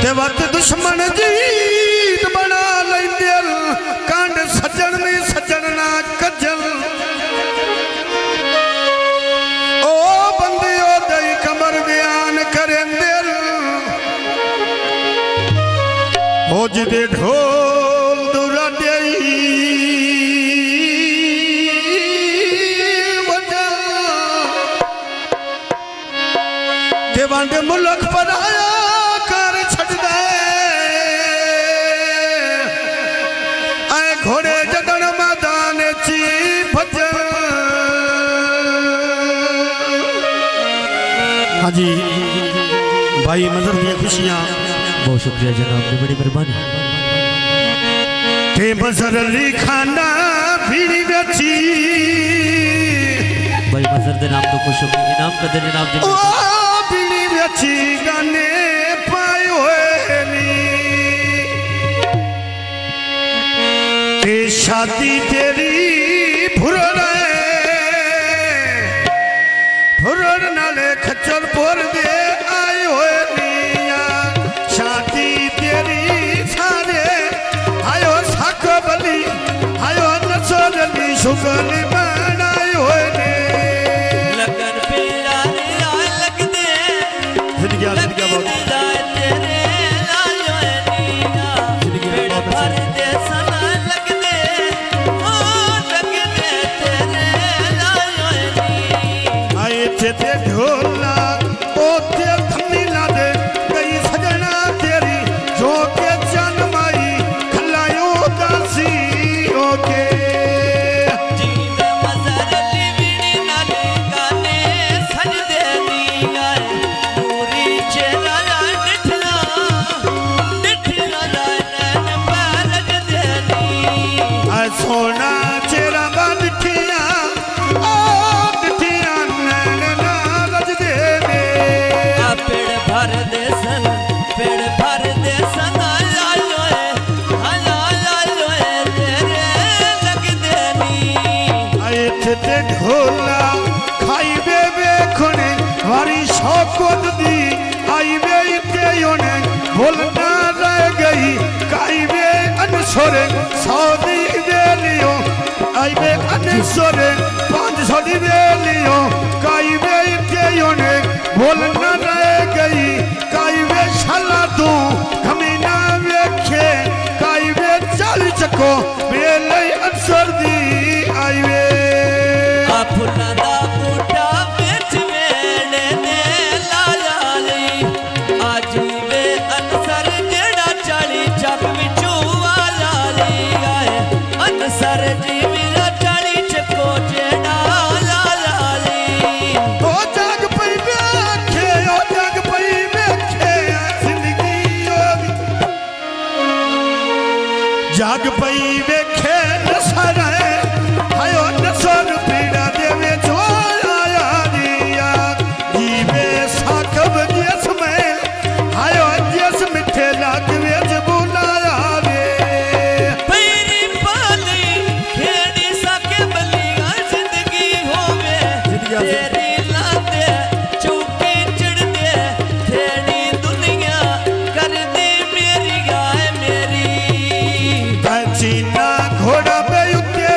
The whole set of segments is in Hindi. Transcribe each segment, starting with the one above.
ते वत दुश्मन जीत बना लेंदे कांड सज्जन में सज्जन ना कजल ओ बंदियो दई कमर बयान करेंदे ओ जिदे ढोल दुरा देई वजा ते वंड मुल्क पर आया कर छड़ दे आए घोड़े जदन मैदान ची भजन। हाँ जी भाई मजर की खुशियां। बहुत शुक्रिया जनाब ने, बड़ी मेहरबानी। ते मजर अली खाना भीड़ी बेची भाई मजर दे नाम तो खुश होगी इनाम का दे जनाब जी। ओ भीड़ी बेची गाने पाए हुए नी ते शादी तेरी भुरड़ नाले खच्चर पोर दे आए हुए निया शादी तेरी सारे आयो साको बली आयो नसर अली शुगली बनाए हुए ने लगन पे यारे आ लग दे बहुत तेरे आयो निया पेड़ भर दे सना लग दे ओ लग दे तेरे आयो निया आए ते ढोला ओ ते धमीला दे कई सजना तेरी जो के जन्माई खलायो दासी ओके जीद मजर अली वीणी नाले गाने सज दे निया पूरी चेला डिठला नैन बारज दे निया आ सोना चेरा बांधिया ओ डिठिया नैन नारज दे दे पेड़ भर दे सन आयो तेरे लग दे नी आए ते ढोला खाई बे खुने वारी शौकत दी आई बे इते योने बोलना रह गई काई बे अनसोरे सौदी दे लियो आई बे अनसोरे 500 दी दे लियो काई बे इते योने बोलना रह गई काई बे शाला तू कमीना वेखे काई बे 40 चको मेरे लिए अनसर दी आई वे फुल्ला दा बूटा बेच वेले ने लाया ली आज वे अनसर जेड़ा 40 चक विचों वाला ली आए अनसर जी मेरा 40 चको जेड़ा लाया ली ओ जग पई वेखे ओ जग पई वेखे जिंदगी ओ जग पई वेखे नसर आयो नसर पीड़ा देवे जो आया दिया जीवे साकब जिस में आयो जिस मिठे लागवे बुलाया वे पैरी पाली खेड़ी सके बलिया जिंदगी होवे तेरी लादे चौकी चढ़ दे खेड़ी दुनिया कर दे मेरी गाय मेरी चीना घोड़ा पे उते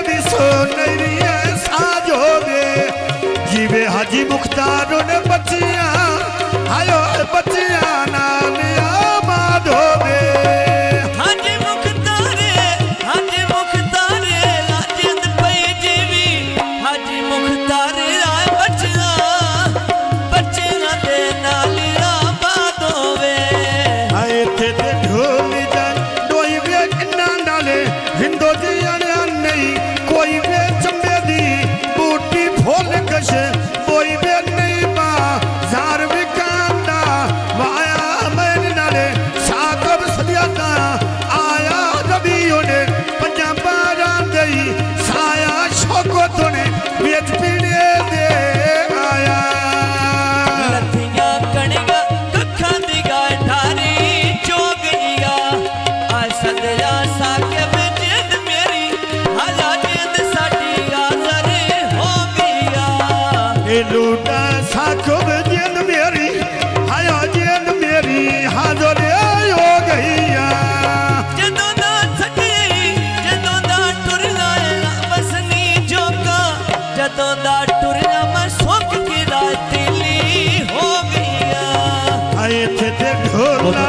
आए थे ते ढोला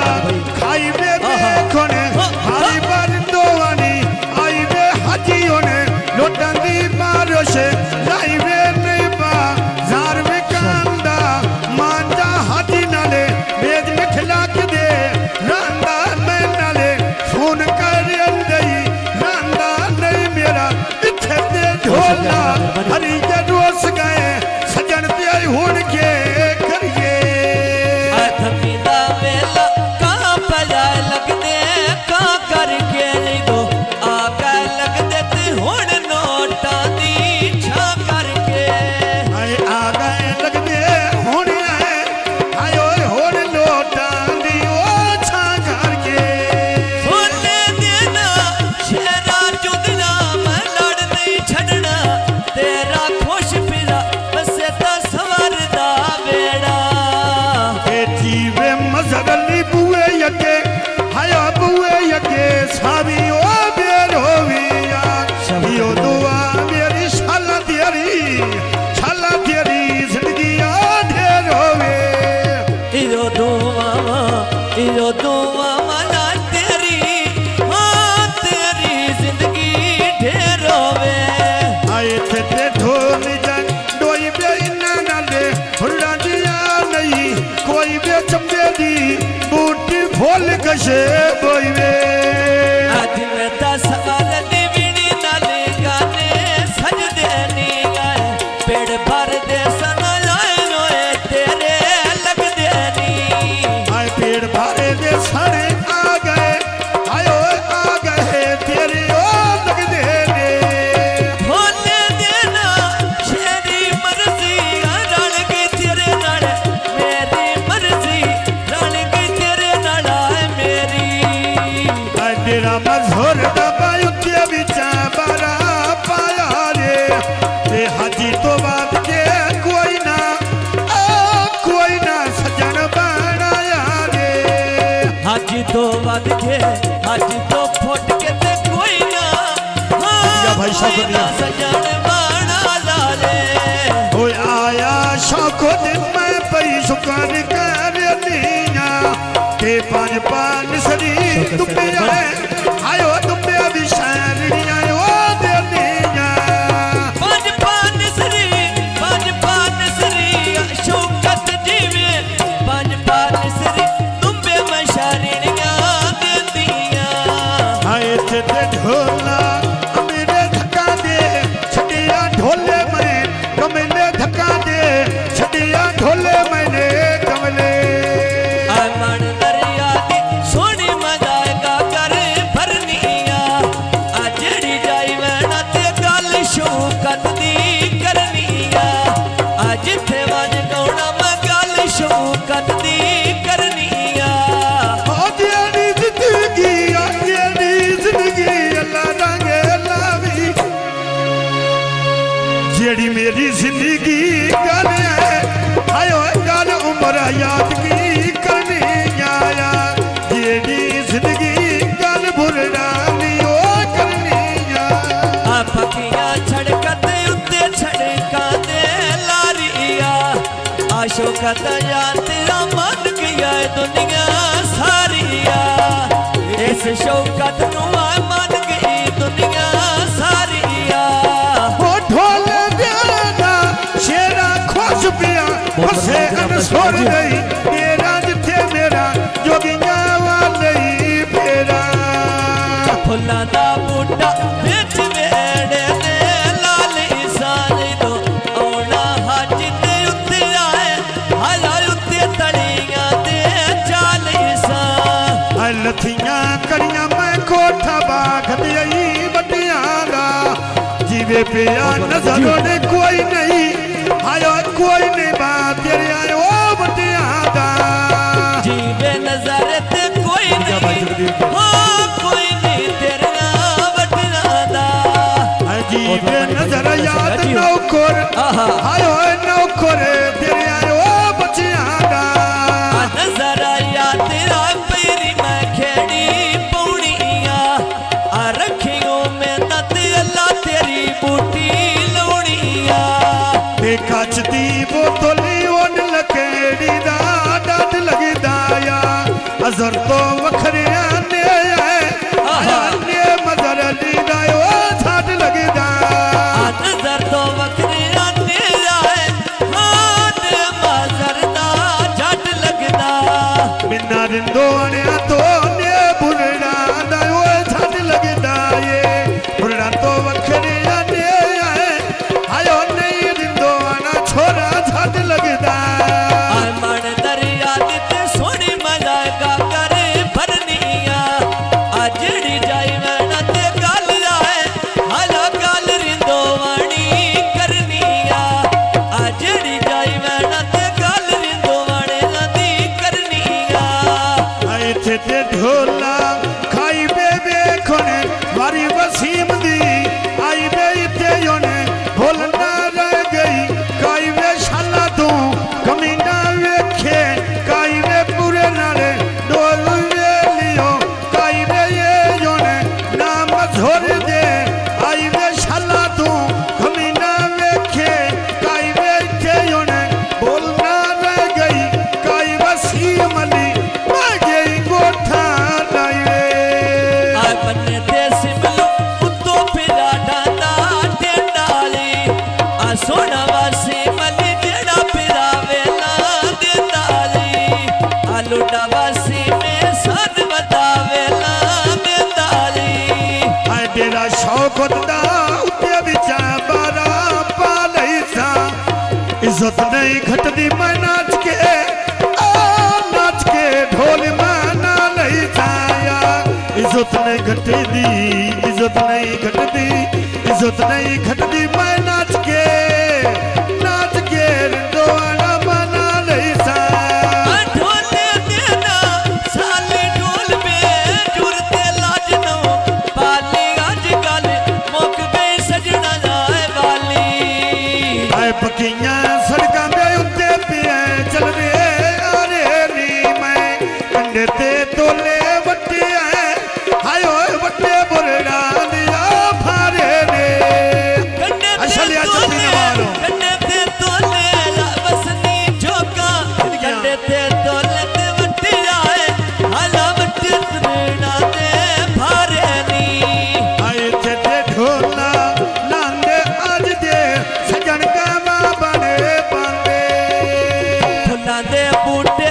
खाई बे देखने हारी बंदोवानी आई बे हाजियों ने लोटंदी मारो से लाई बे नेबा जार में कांदा मांजा हाजी नाले बेज में खिला के दे रांदा में नाले फोन कर अंदई रांदा नहीं मेरा इथे ते ढोला हरी जरोस गए सजन ते हुन के करिए थमीदा वेला कहाँ पजा लगदे कहाँ करके दो आका लगदे ते हुण नोटां दी छा करके आए आ गए लगदे हुण आए आयो हुण लोटां दी ओ छा करके सोने देना शेरा चुदना मैं लड़ नहीं छड़ना तेरा खुश फिरा बसे ता सवरदा वेड़ा जीवे मजरली बुए यके हाया बुए यके सावी ओ बेर होविया यो दुआ मेरी शाला तेरी जिंदगी आ ढेर होवे इरो दुआ मना तेरी हाँ तेरी जिंदगी ढेर होवे आए थे ते ढोल जन डोई बे इन्ना नाले हुल्ला दिया नहीं कोई बे चंबे दी बूटी फूल कशे बोई वे आज में 10 साल दी बीड़ी नाले गाने सज देनी गाए पेड़ भर दे सना लाए रोए तेरे लग देनी आए पेड़ भारे दे सने आ गए आयो आ गए तेरी ओ लग दे रे होने देना शेरी मर्जी रल गई तेरे नाल मेरी मर्जी रल गई तेरे नाल मेरी आए तेरा मजहूर दबा उत्ते विचा बारा पाया रे ते हाजी तो बात के कोई ना सजन बनाया रे हाजी तो वध के हाजी तो फुट के ते कोई ना या भाई साहब कोई ना सजन बना लाले ओ आया शौको दिन मैं पई सुकान कर नीया ते पान सरी तुमे आयो तुमे विशाल आयो दे नीया पान सरी शौकत जीवे पान सरी तुम्बे मशारियां देंदियां आए थे ते ढोला मेरे धक्का दे छड़िया ढोले में कमले धक्का दे छड़िया ढोले मैंने कमले मन दरिया दी सोनी मजाएगा कर भरनिया अजड़ी जाई वैना ते गल शौकत दी करनिया अज थे वन गौना मैं गल शौकत दी करनिया तेरी जिंदगी अल्लाह रंगे लावी जेड़ी मेरी जिंदगी गल है आयो गल उम्र याद की करनी आया जेड़ी जिंदगी गल भुरडानी ओ करनी आ पखियां छड़कत उत्ते छड़का दे लारिया आशोकत या तेरा मन गया दुनिया सारिया इस शौकत नु मन गई दुनिया सारिया ओ ढोल देना शेरा खुश पिया फसे अनसोर गई तेरा जिथे मेरा जोगिया वाले फेरा फुल्लां दा बूटा बिच वेड़े ने लाल सारे दो औना हज ते उत्ते आए हाया उत्ते तड़ियां ते चालीसा लथियां कड़ियां मैं कोठा बाग दई बटियां दा जीवे पिया नजरों ने कोई नहीं आयो कोई नहीं बात तेरे आयो बटियां दा जीवे नजर ते कोई नहीं हाँ कोई नहीं तेरे बटना दा जीवे नजर याद नौकर आयो नौकर तेरे आयो बटियां दा नजर आया तेरा पैरी मैं खेड़ी पौड़िया आ रखियो में नत अल्लाह तेरी बूटी लौड़िया ते कच दी बोतली ओन लकेड़ी दा डट लगदा आया अजर तो वखरे ने आया ने मजर लीदा ओ छाट लगदा नजर तो वखरे आने आए हाथ मजर दा झट लगदा बिना रिंदो आने तो ने बुरड़ा दा ओ छाट लगदा ये बुरड़ा तो वखरे ने आयो नहीं रिंदो आना छोरा छाट लगदा मन दरिया ते सोनी मजाका करे भरनिया अजड़ी जाई वना ते गल आए हला गल रिंदो वाणी करनिया अजड़ी जाई वना ते गल रिंदो वाणे दी करनिया आए थे ढोला खाई बेबे खोने वारी वसीम दी आई बे ते योने भोलना रह गई काई वे शाला तू कमी ना वेखे काई वे पूरे नाले डोल वे लियो काई वे ये योने नाम झोर दे आई वे शाला तू कमी ना वेखे काई वे ते योने भोलना रह गई काई वसीम दी मैं गई गोठा लाए आ बन्ने ते सिमलो उत्तो फिरा डांदा टेंडाली आ सोना वासी मली जेड़ा फिरा वेला देंदाली आ लुडा वासी में सन बतावेला देंदाली आए तेरा शौक होता उत्ते बिचा बारा पालई सा इज्जत नहीं घटदी मैं नाच के नाच के ढोल माना नहीं जाया इज्जत नहीं घटदी इज्जत नहीं घटदी इज्जत नहीं घटदी मैं नाच के रिंदोआना माना नहीं सा आ ढोले देना साली ढोल पे जुरते लाज नो पाली आज गल मुक गई सजना जाए वाली आए पकियां सड़कां पे उत्ते पिए चल रे आरे नी मैं कंडे ते तोले वट्टे आए हाय ओए वट्टे बुरड़ा दिया फारे ने कन्ने असलिया चलती नवालो कन्ने ते तोले बसनी झोका कन्ने ते तोले ते वट्टी आए हाला वट्टी तरेना ते भारे नी आए ते ढोला लांदे आज दे सजन का मां बने पांदे फुल्लां दे बूटे